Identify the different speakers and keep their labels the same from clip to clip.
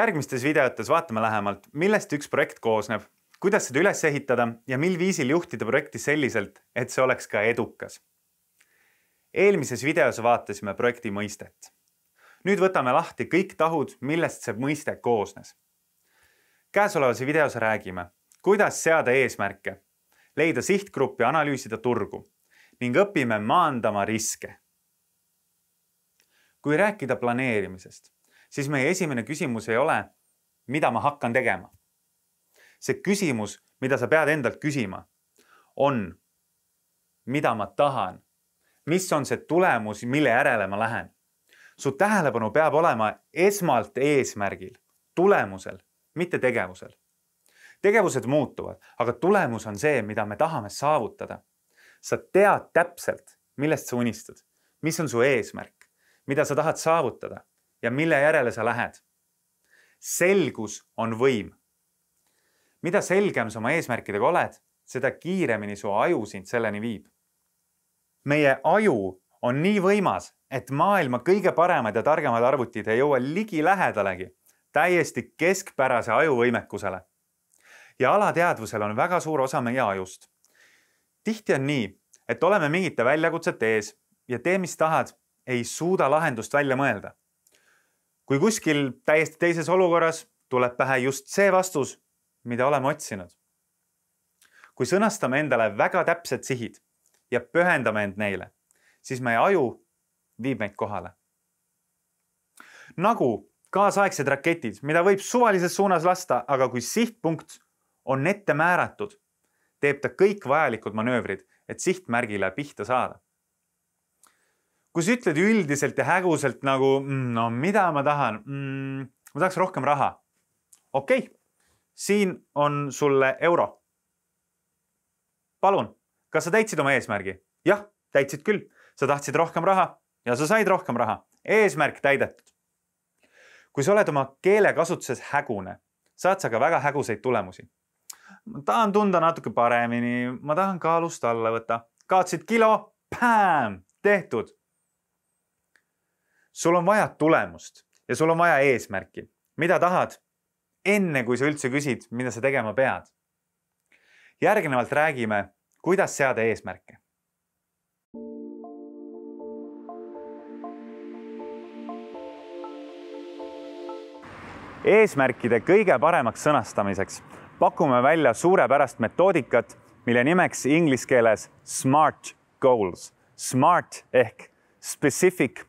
Speaker 1: Järgmistes videotes vaatame lähemalt, millest üks projekt koosneb, kuidas seda üles ehitada ja mil viisil juhtida projekti selliselt, et see oleks ka edukas. Eelmises videos vaatasime projekti mõistet. Nüüd võtame lahti kõik tahud, millest see mõiste koosnes. Käesolevas videos räägime, kuidas seada eesmärke, leida sihtgruppi, analüüsida turgu ning õpime maandama riske. Kui rääkida planeerimisest, siis meie esimene küsimus ei ole, mida ma hakkan tegema. See küsimus, mida sa pead endalt küsima, on, mida ma tahan, mis on see tulemus, mille järele ma lähen. Su tähelepanu peab olema esmalt eesmärgil, tulemusel, mitte tegevusel. Tegevused muutuvad, aga tulemus on see, mida me tahame saavutada. Sa tead täpselt, millest sa unistad, mis on su eesmärk, mida sa tahad saavutada ja mille järele sa lähed. Selgus on võim. Mida selgem sa oma eesmärkidega oled, seda kiiremini su aju sind selleni viib. Meie aju on nii võimas, et maailma kõige paremad ja targemad arvutid ei jõua ligi lähedalegi, täiesti keskpärase ajuvõimekusele. Ja alateadvusel on väga suur osa meie ajust. Tihti on nii, et oleme mingite väljakutsete ees ja tee, mis tahad, ei suuda lahendust välja mõelda. Kui kuskil täiesti teises olukorras tuleb pähe just see vastus, mida oleme otsinud. Kui sõnastame endale väga täpsed sihid ja pühendame end neile, siis meie aju viib meid kohale. Nagu kaasaegsed raketid, mida võib suvalises suunas lasta, aga kui sihtpunkt on ette määratud, teeb ta kõik vajalikud manöövrid, et sihtmärgile pihta saada. Kui sa ütled üldiselt ja häguselt nagu, no mida ma tahan? Ma tahaks rohkem raha. Okei, siin on sulle euro. Palun, kas sa täitsid oma eesmärgi? Jah, täitsid küll. Sa tahtsid rohkem raha ja sa said rohkem raha. Eesmärk täidetud. Kui sa oled oma keelekasutuses hägune, saad sa ka väga häguseid tulemusi. Ma tahan tunda natuke paremini, ma tahan kaalust alla võtta. Kaotsid kilo, pääm, tehtud. Sul on vaja tulemust ja sul on vaja eesmärki. Mida tahad? Enne kui sa üldse küsid, mida sa tegema pead. Järgnevalt räägime, kuidas seada eesmärke. Eesmärkide kõige paremaks sõnastamiseks pakume välja suurepärast metoodikat, mille nimeks inglise keeles SMART goals. SMART ehk specific,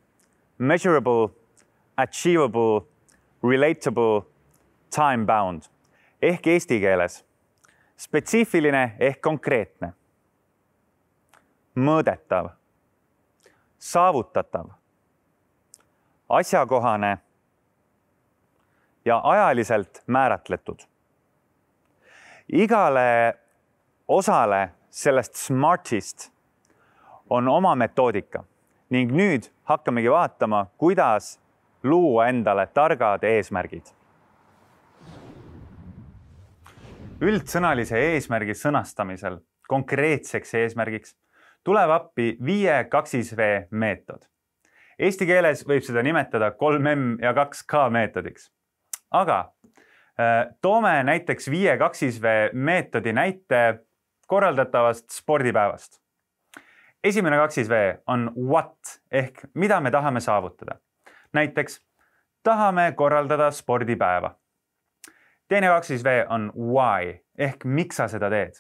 Speaker 1: measurable, achievable, relatable, time-bound ehk eesti keeles spetsiifiline ehk konkreetne, mõõdetav, saavutatav, asjakohane ja ajaliselt määratletud. Igale osale sellest SMARTist on oma metoodika. Ning nüüd hakkamegi vaatama, kuidas luua endale targad eesmärgid. Üldsõnalise eesmärgi sõnastamisel konkreetseks eesmärgiks tuleb appi 5-2V meetod. Eesti keeles võib seda nimetada 3M ja 2K meetodiks. Aga toome näiteks 5-2V meetodi näite korraldatavast spordipäevast. Esimene 2V on what ehk mida me tahame saavutada. Näiteks tahame korraldada spordipäeva. Teine 2V on why ehk miks sa seda teed.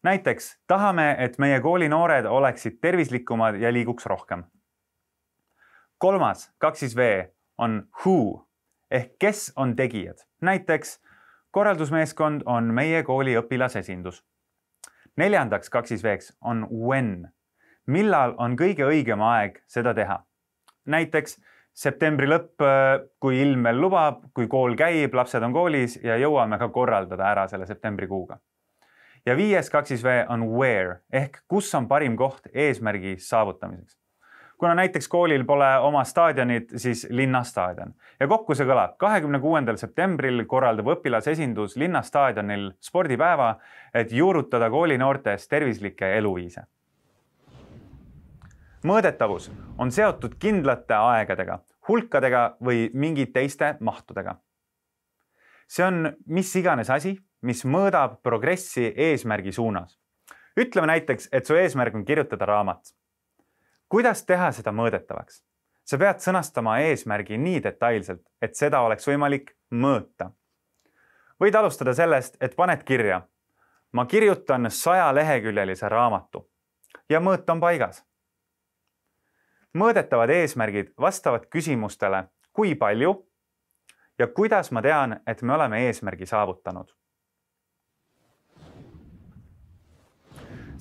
Speaker 1: Näiteks tahame, et meie kooli noored oleksid tervislikumad ja liiguks rohkem. Kolmas 2V on who ehk kes on tegijad. Näiteks korraldusmeeskond on meie kooli õpilasesindus. Neljandaks 2V'ks on when. Millal on kõige õigem aeg seda teha? Näiteks septembri lõpp, kui ilm veel lubab, kui kool käib, lapsed on koolis ja jõuame ka korraldada ära selle septembrikuuga. Ja 5. 2V on where ehk kus on parim koht eesmärgi saavutamiseks. Kuna näiteks koolil pole oma staadionit, siis linnastaadion. Ja kokku see kõlab. 26. septembril korraldab õpilasesindus linnastaadionil spordipäeva, et juurutada kooli noortes tervislikke eluviise. Mõõdetavus on seotud kindlate aegadega, hulkadega või mingi teiste mahtudega. see on mis iganes asi, mis mõõdab progressi eesmärgi suunas. Ütleme näiteks, et su eesmärk on kirjutada raamat. Kuidas teha seda mõõdetavaks? Sa pead sõnastama eesmärgi nii detailselt, et seda oleks võimalik mõõta. Võid alustada sellest, et paned kirja. Ma kirjutan 100-leheküljelise raamatu ja mõõt on paigas. Mõõdetavad eesmärgid vastavad küsimustele, kui palju ja kuidas ma tean, et me oleme eesmärgi saavutanud.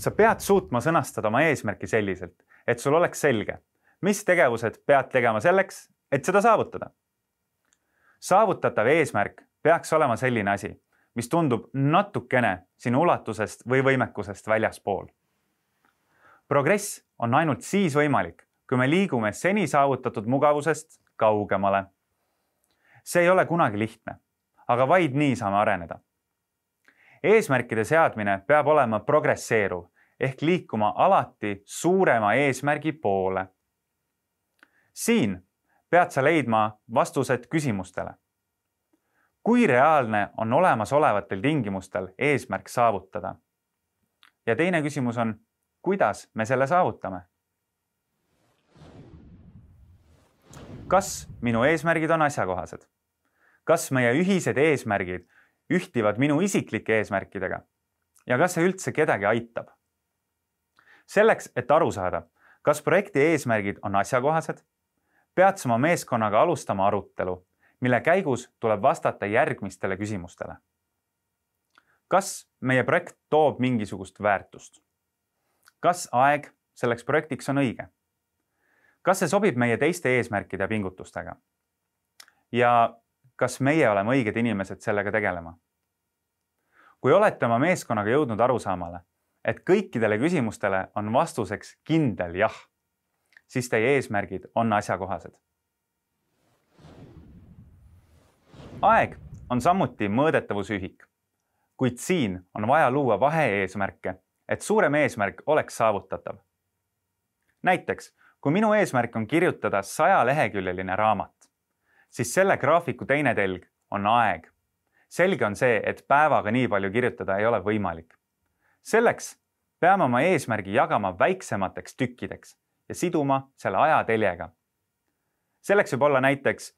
Speaker 1: Sa pead suutma sõnastada oma eesmärki selliselt, et sul oleks selge, mis tegevused pead tegema selleks, et seda saavutada. Saavutatav eesmärk peaks olema selline asi, mis tundub natukene sinu ulatusest või võimekusest väljaspool. Progress on ainult siis võimalik, kui me liigume seni saavutatud mugavusest kaugemale. See ei ole kunagi lihtne, aga vaid nii saame areneda. Eesmärkide seadmine peab olema progresseeruv ehk liikuma alati suurema eesmärgi poole. Siin pead sa leidma vastused küsimustele. Kui reaalne on olemasolevatel tingimustel eesmärk saavutada? Ja teine küsimus on, kuidas me selle saavutame? Kas minu eesmärgid on asjakohased? Kas meie ühised eesmärgid ühtivad minu isiklike eesmärkidega? Ja kas see üldse kedagi aitab? Selleks, et aru saada, kas projekti eesmärgid on asjakohased, pead sa oma meeskonnaga alustama arutelu, mille käigus tuleb vastata järgmistele küsimustele. Kas meie projekt toob mingisugust väärtust? Kas aeg selleks projektiks on õige? Kas see sobib meie teiste eesmärkide ja pingutustega? Ja kas meie oleme õiged inimesed sellega tegelema? Kui olete oma meeskonnaga jõudnud arusaamale, et kõikidele küsimustele on vastuseks kindel jah, siis teie eesmärgid on asjakohased. Aeg on samuti mõõdetavusühik, kuid siin on vaja luua vahe-eesmärke, et suurem eesmärk oleks saavutatav. Näiteks, kui minu eesmärk on kirjutada 100-leheküljeline raamat, siis selle graafiku teine telg on aeg. Selge on see, et päevaga nii palju kirjutada ei ole võimalik. Selleks peame oma eesmärgi jagama väiksemateks tükkideks ja siduma selle ajateljega. Selleks võib olla näiteks,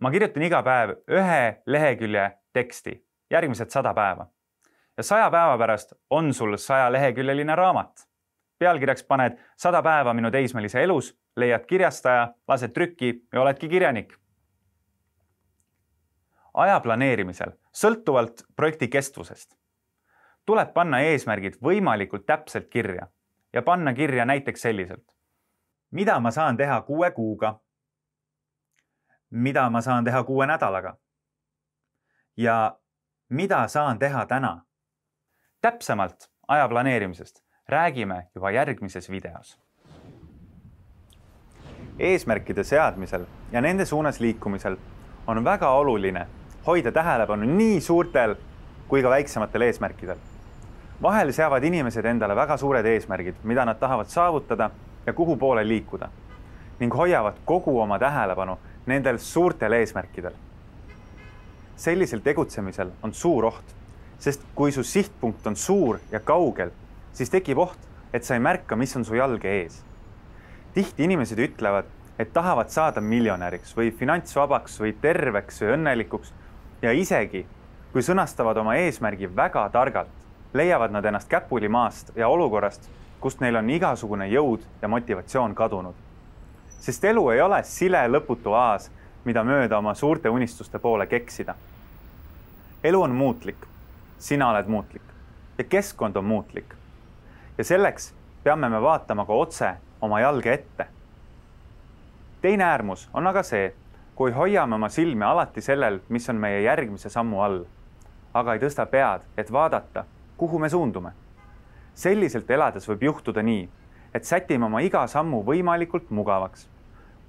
Speaker 1: ma kirjutan iga päev 1 lehekülje teksti, järgmised 100 päeva. Ja 100 päeva pärast on sul 100-leheküljeline raamat. Pealkirjaks paned 100 päeva minu teismelise elus, leiad kirjastaja, lased trükki ja oledki kirjanik. Aja planeerimisel, sõltuvalt projekti kestvusest, tuleb panna eesmärgid võimalikult täpselt kirja ja panna kirja näiteks selliselt. Mida ma saan teha 6 kuuga? Mida ma saan teha 6 nädalaga? Ja mida saan teha täna? Täpsemalt aja planeerimisest räägime juba järgmises videos. Eesmärkide seadmisel ja nende suunas liikumisel on väga oluline hoida tähelepanu nii suurtel kui ka väiksematel eesmärkidel. Vahel seavad inimesed endale väga suured eesmärgid, mida nad tahavad saavutada ja kuhu poole liikuda, ning hoiavad kogu oma tähelepanu nendel suurtel eesmärkidel. Sellisel tegutsemisel on suur oht, sest kui su sihtpunkt on suur ja kaugel, siis tekib oht, et sa ei märka, mis on su jalge ees. Tihti inimesed ütlevad, et tahavad saada miljonäriks või finantsvabaks või terveks või õnnelikuks ja isegi, kui sõnastavad oma eesmärgi väga targalt, leiavad nad ennast käpuli maast ja olukorrast, kust neil on igasugune jõud ja motivatsioon kadunud. Sest elu ei ole sile lõputu aas, mida mööda oma suurte unistuste poole keksida. Elu on muutlik, sina oled muutlik ja keskkond on muutlik. Ja selleks peame me vaatama ka otse oma jalge ette. Teine äärmus on aga see, kui hoiame oma silmi alati sellel, mis on meie järgmise sammu all, aga ei tõsta pead, et vaadata, kuhu me suundume. Selliselt elades võib juhtuda nii, et sätime oma iga sammu võimalikult mugavaks.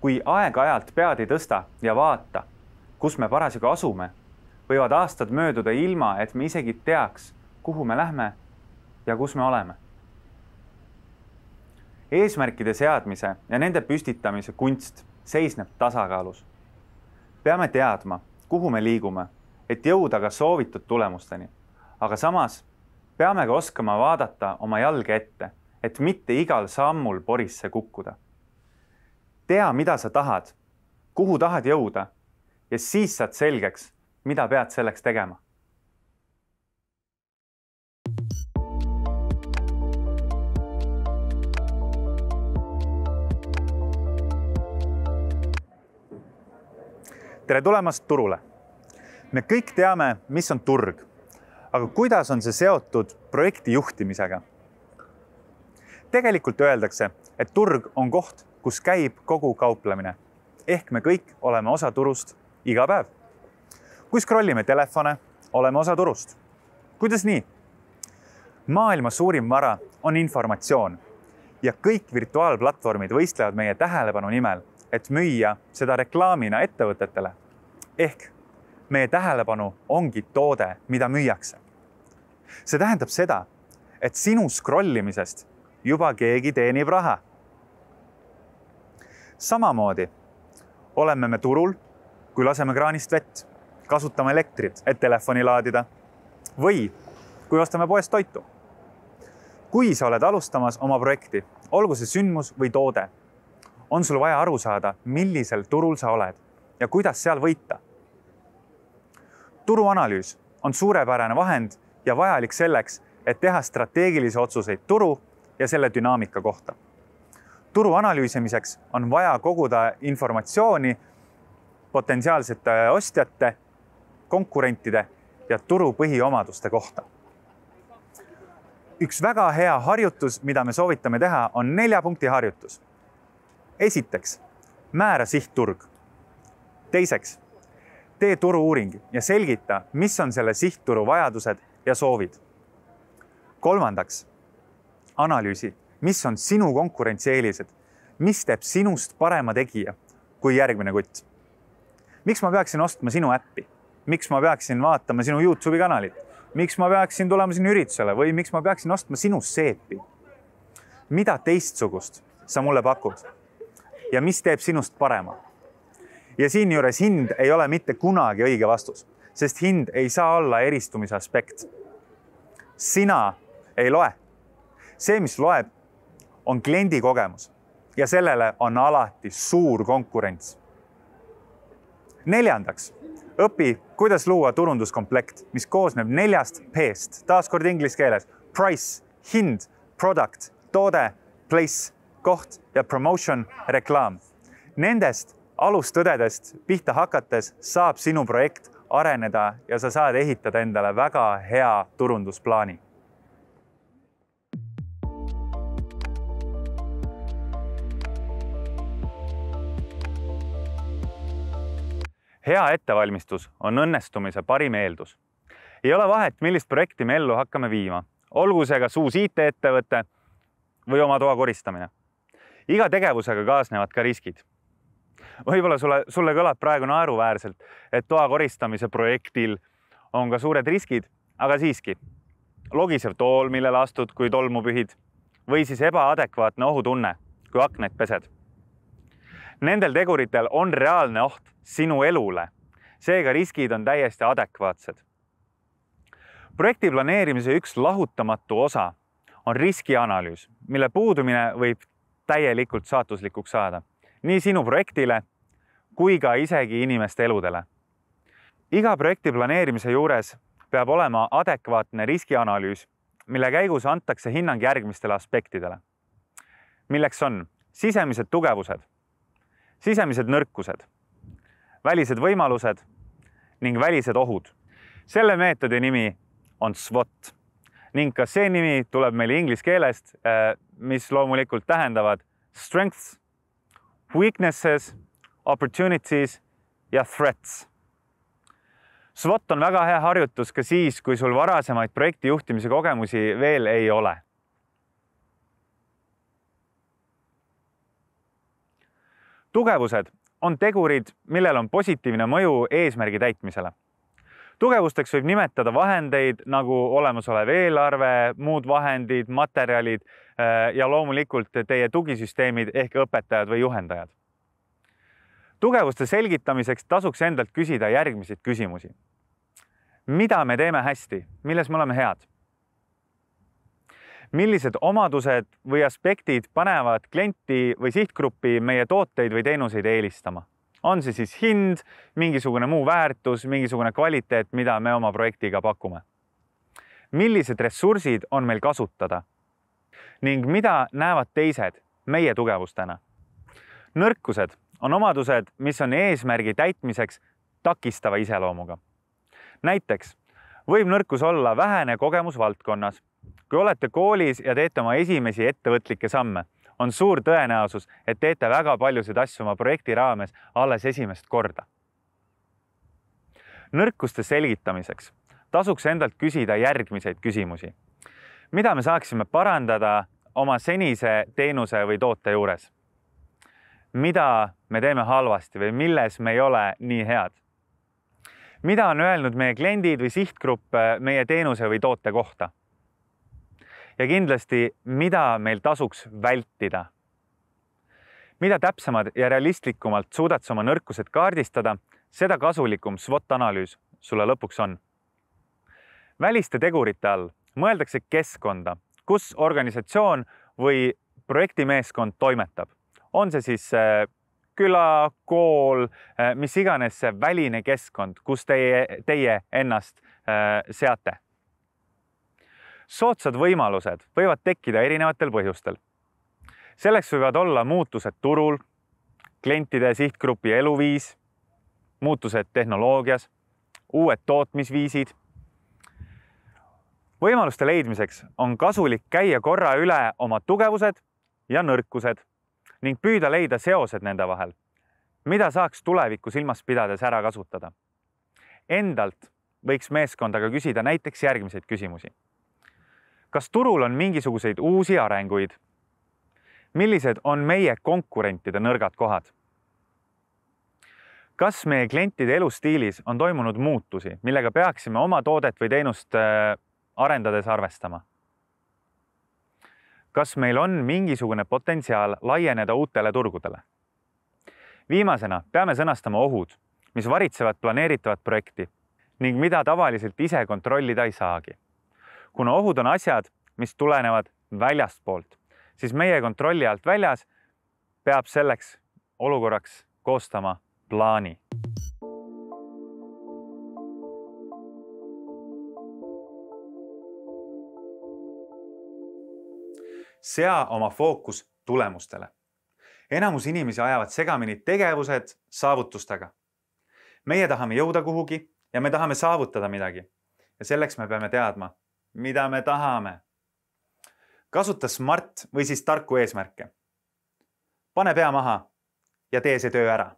Speaker 1: Kui aeg-ajalt pead ei tõsta ja vaata, kus me parasjagu asume, võivad aastad mööduda ilma, et me isegi teaks, kuhu me lähme ja kus me oleme. Eesmärkide seadmise ja nende püstitamise kunst seisneb tasakaalus. Peame teadma, kuhu me liigume et jõuda ka soovitud tulemusteni. Aga samas peame ka oskama vaadata oma jalge ette, et mitte igal sammul porisse kukkuda. Tea, mida sa tahad, kuhu tahad jõuda ja siis saad selgeks, mida pead selleks tegema. Tere tulemast turule. Me kõik teame, mis on turg, aga kuidas on see seotud projekti juhtimisega? Tegelikult öeldakse, et turg on koht, kus käib kogu kauplemine. Ehk me kõik oleme osa turust iga päev. Kui scrollime telefone, oleme osa turust. Kuidas nii? Maailma suurim vara on informatsioon ja kõik virtuaalplatvormid võistlevad meie tähelepanu nimel, et müüa seda reklaamina ettevõtetele. Ehk meie tähelepanu ongi toode, mida müüakse. See tähendab seda, et sinu scrollimisest juba keegi teenib raha. Samamoodi oleme me turul, kui laseme kraanist vett, kasutame elektrit, et telefoni laadida või kui ostame poest toitu. Kui sa oled alustamas oma projekti, olgu see sündmus või toode, on sul vaja aru saada, millisel turul sa oled ja kuidas seal võita. Turuanalüüs on suurepärane vahend ja vajalik selleks, et teha strateegilisi otsuseid turu ja selle dünaamika kohta. Turu analüüsimiseks on vaja koguda informatsiooni potentsiaalsete ostjate, konkurentide ja turu põhiomaduste kohta. Üks väga hea harjutus, mida me soovitame teha, on 4 punkti harjutus. Esiteks, määra sihtturg. Teiseks, tee turu-uuring ja selgita, mis on selle sihtturu vajadused ja soovid. Kolmandaks, analüüsi, mis on sinu konkurentsieelised, mis teeb sinust parema tegija kui järgmine kutt. Miks ma peaksin ostma sinu äppi? Miks ma peaksin vaatama sinu YouTube'i kanalit? Miks ma peaksin tulema sinu üritusele või miks ma peaksin ostma sinu seepi? Mida teistsugust sa mulle pakud? Ja mis teeb sinust parema? Ja siinjuures hind ei ole mitte kunagi õige vastus, sest hind ei saa olla eristumise aspekt. Sina ei loe. See, mis loeb, on kliendi kogemus ja sellele on alati suur konkurents. Neljandaks, õpi, kuidas luua turunduskomplekt, mis koosneb 4 P-st, taaskord inglise keeles: price, hind, product, toode, place, koht ja promotion, reklaam. Nendest alustõdedest pihta hakates saab sinu projekt areneda ja sa saad ehitada endale väga hea turundusplaani. Hea ettevalmistus on õnnestumise parim eeldus. Ei ole vahet, millist projekti me ellu hakkame viima, olgu see kas uus IT-ettevõte või oma toa koristamine. Iga tegevusega kaasnevad ka riskid. Võib-olla sulle kõlab praegu naeruväärselt, et toa koristamise projektil on ka suured riskid, aga siiski. Logisev tool, millele astud, kui tolmu pühid, või siis ebaadekvaatne ohutunne, kui akneid pesed. Nendel teguritel on reaalne oht sinu elule, seega riskid on täiesti adekvaatsed. Projekti planeerimise üks lahutamatu osa on riskianalüüs, mille puudumine võib täielikult saatuslikuks saada. Nii sinu projektile kui ka isegi inimeste eludele. Iga projekti planeerimise juures peab olema adekvaatne riskianalüüs, mille käigus antakse hinnang järgmistele aspektidele. Milleks on sisemised tugevused, sisemised nõrkused, välised võimalused ning välised ohud. Selle meetodi nimi on SWOT ning ka see nimi tuleb meil inglise keelest, mis loomulikult tähendavad strengths, weaknesses, opportunities ja threats. SWOT on väga hea harjutus ka siis, kui sul varasemaid projekti juhtimise kogemusi veel ei ole. Tugevused on tegurid, millel on positiivne mõju eesmärgi täitmisele. Tugevusteks võib nimetada vahendeid nagu olemasolev eelarve, muud vahendid, materjalid ja loomulikult teie tugisüsteemid ehk õpetajad või juhendajad. Tugevuste selgitamiseks tasuks endalt küsida järgmiseid küsimusi. mida me teeme hästi, milles me oleme head? Millised omadused või aspektid panevad klienti või sihtgruppi meie tooteid või teenuseid eelistama? On see siis hind, mingisugune muu väärtus, mingisugune kvaliteet, mida me oma projektiga pakume? Millised ressursid on meil kasutada? Ning mida näevad teised meie tugevustena? Nõrkused on omadused, mis on eesmärgi täitmiseks takistava iseloomuga. Näiteks võib nõrkus olla vähene kogemus valdkonnas. Kui olete koolis ja teete oma esimesi ettevõtlikke samme, on suur tõenäosus, et teete väga paljusid asju oma projekti raames alles esimest korda. Nõrkuste selgitamiseks tasuks endalt küsida järgmiseid küsimusi. Mida me saaksime parandada oma senise teenuse või toote juures? Mida me teeme halvasti või milles me ei ole nii head? Mida on öelnud meie kliendid või sihtgrupp meie teenuse või toote kohta? Ja kindlasti, mida meil tasuks vältida? Mida täpsemad ja realistlikumalt suudad sa oma nõrkused kaardistada, seda kasulikum SWOT-analüüs sulle lõpuks on. Väliste tegurite all mõeldakse keskkonda, kus organisatsioon või projektimeeskond toimetab. On see siis küla, kool, mis iganes see väline keskkond, kus teie ennast seate. Soodsad võimalused võivad tekkida erinevatel põhjustel. Selleks võivad olla muutused turul, klientide sihtgrupi eluviis, muutused tehnoloogias, uued tootmisviisid. Võimaluste leidmiseks on kasulik käia korra üle oma tugevused ja nõrkused ning püüda leida seosed nende vahel, mida saaks tulevikku silmas pidades ära kasutada. Endalt võiks meeskondaga küsida näiteks järgmiseid küsimusi. Kas turul on mingisuguseid uusi arenguid? Millised on meie konkurentide nõrgad kohad? Kas meie klientide elustiilis on toimunud muutusi, millega peaksime oma toodet või teenust arendades arvestama? Kas meil on mingisugune potentsiaal laieneda uutele turgudele? Viimasena peame sõnastama ohud, mis varitsevad planeeritavat projekti ning mida tavaliselt ise kontrollida ei saagi. Kuna ohud on asjad, mis tulenevad väljastpoolt, siis meie kontrolli alt väljas peab selleks olukorraks koostama plaani. Sea oma fookus tulemustele. Enamus inimesi ajavad segamini tegevused saavutustega. Meie tahame jõuda kuhugi ja me tahame saavutada midagi. Ja selleks me peame teadma, mida me tahame. Kasuta smart või siis tarku eesmärke. Pane pea maha ja tee see töö ära.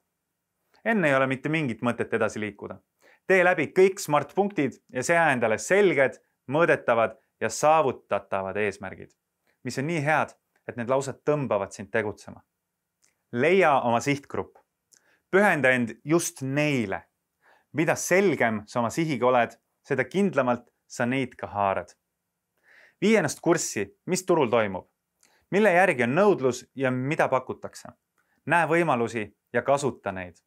Speaker 1: Enne ei ole mitte mingit mõtet edasi liikuda. Tee läbi kõik smart punktid ja sea endale selged, mõõdetavad ja saavutatavad eesmärgid, mis on nii head, et need laused tõmbavad sind tegutsema. Leia oma sihtgrupp. Pühenda end just neile. Mida selgem sa oma sihiga oled, seda kindlamalt sa neid ka haarad. Vii ennast kurssi, mis turul toimub, mille järgi on nõudlus ja mida pakutakse. Näe võimalusi ja kasuta neid.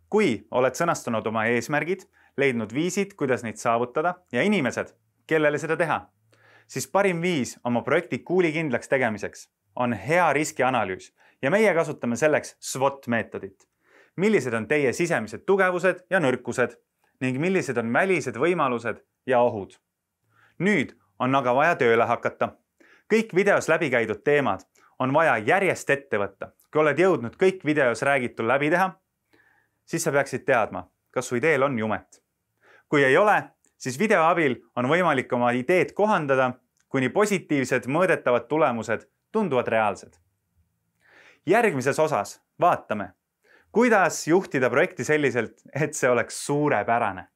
Speaker 1: Kui oled sõnastanud oma eesmärgid, leidnud viisid, kuidas neid saavutada ja inimesed, kellele seda teha, siis parim viis oma projekti kuulikindlaks tegemiseks on hea riskianalüüs ja meie kasutame selleks SWOT-meetodit. Millised on teie sisemised tugevused ja nõrkused ning millised on välised võimalused ja ohud. Nüüd on aga vaja tööle hakata. Kõik videos läbi käidud teemad on vaja järjest ette võtta. Kui oled jõudnud kõik videos räägitul läbi teha, siis sa peaksid teadma, kas su ideel on jumet. Kui ei ole, siis video abil on võimalik oma ideed kohandada, kuni positiivsed mõõdetavad tulemused tunduvad reaalsed. Järgmises osas vaatame, kuidas juhtida projekti selliselt, et see oleks suurepärane.